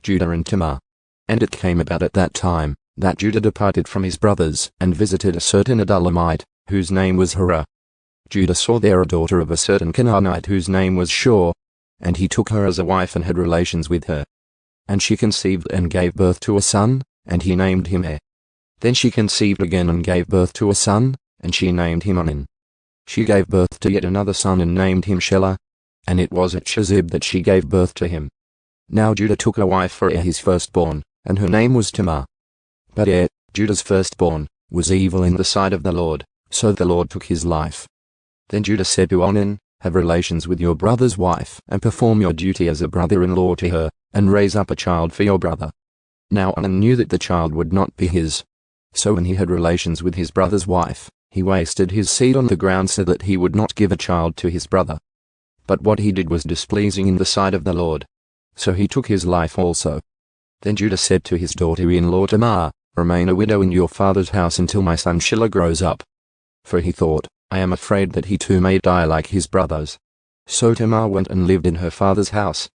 Judah and Tamar. And it came about at that time, that Judah departed from his brothers and visited a certain Adullamite, whose name was Hirah. Judah saw there a daughter of a certain Canaanite whose name was Shua, and he took her as a wife and had relations with her. And she conceived and gave birth to a son, and he named him Er. Then she conceived again and gave birth to a son, and she named him Onan. She gave birth to yet another son and named him Shelah, and it was at Chezib that she gave birth to him. Now Judah took a wife for Er his firstborn, and her name was Tamar. But Er, Judah's firstborn, was evil in the sight of the Lord, so the Lord took his life. Then Judah said to Onan, have relations with your brother's wife, and perform your duty as a brother-in-law to her, and raise up a child for your brother. Now Onan knew that the child would not be his. So when he had relations with his brother's wife, he wasted his seed on the ground so that he would not give a child to his brother. But what he did was displeasing in the sight of the Lord. So he took his life also. Then Judah said to his daughter-in-law Tamar, remain a widow in your father's house until my son Shelah grows up. For he thought, I am afraid that he too may die like his brothers. So Tamar went and lived in her father's house.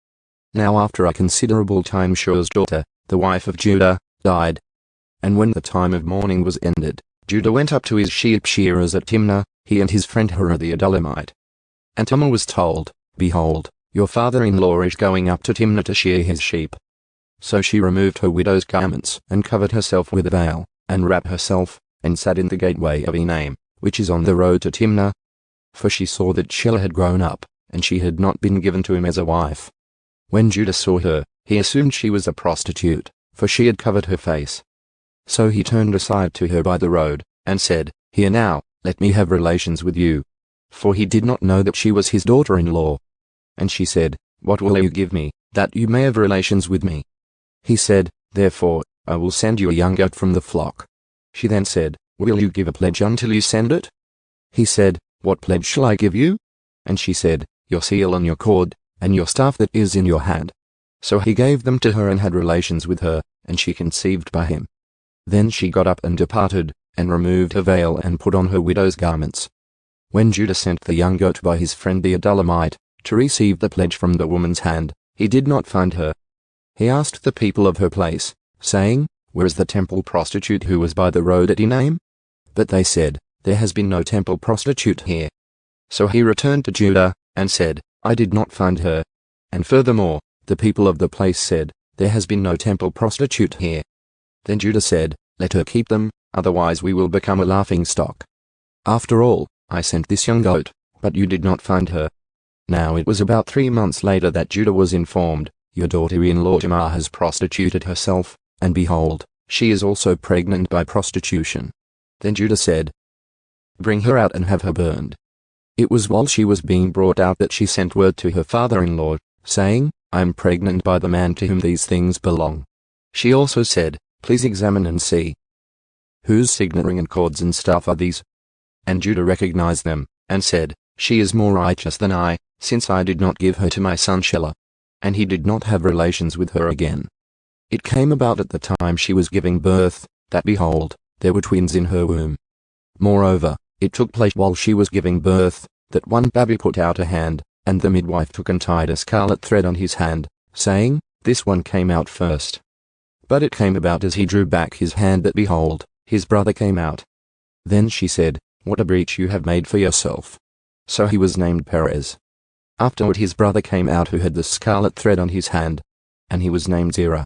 Now after a considerable time Shua's daughter, the wife of Judah, died. And when the time of mourning was ended, Judah went up to his sheep shearers at Timnah, he and his friend Hirah the Adullamite. And Tamar was told, behold, your father-in-law is going up to Timnah to shear his sheep. So she removed her widow's garments, and covered herself with a veil, and wrapped herself, and sat in the gateway of Enaim, which is on the road to Timnah. For she saw that Shelah had grown up, and she had not been given to him as a wife. When Judah saw her, he assumed she was a prostitute, for she had covered her face. So he turned aside to her by the road, and said, Here now, let me have relations with you. For he did not know that she was his daughter-in-law. And she said, What will you give me, that you may have relations with me? He said, Therefore, I will send you a young goat from the flock. She then said, Will you give a pledge until you send it? He said, What pledge shall I give you? And she said, Your seal and your cord, and your staff that is in your hand. So he gave them to her and had relations with her, and she conceived by him. Then she got up and departed, and removed her veil and put on her widow's garments. When Judah sent the young goat by his friend the Adullamite, to receive the pledge from the woman's hand, he did not find her. He asked the people of her place, saying, Where is the temple prostitute who was by the road at Enaim? But they said, There has been no temple prostitute here. So he returned to Judah, and said, I did not find her. And furthermore, the people of the place said, There has been no temple prostitute here. Then Judah said, Let her keep them, otherwise we will become a laughingstock. After all, I sent this young goat, but you did not find her. Now it was about 3 months later that Judah was informed, Your daughter-in-law Tamar has prostituted herself, and behold, she is also pregnant by prostitution. Then Judah said, Bring her out and have her burned. It was while she was being brought out that she sent word to her father-in-law, saying, I am pregnant by the man to whom these things belong. She also said, Please examine and see. Whose signet ring and cords and staff are these? And Judah recognized them, and said, She is more righteous than I, since I did not give her to my son Shelah. And he did not have relations with her again. It came about at the time she was giving birth, that behold, there were twins in her womb. Moreover, it took place while she was giving birth, that one baby put out a hand, and the midwife took and tied a scarlet thread on his hand, saying, This one came out first. But it came about as he drew back his hand that behold, his brother came out. Then she said, What a breach you have made for yourself. So he was named Perez. Afterward his brother came out who had the scarlet thread on his hand, and he was named Zerah.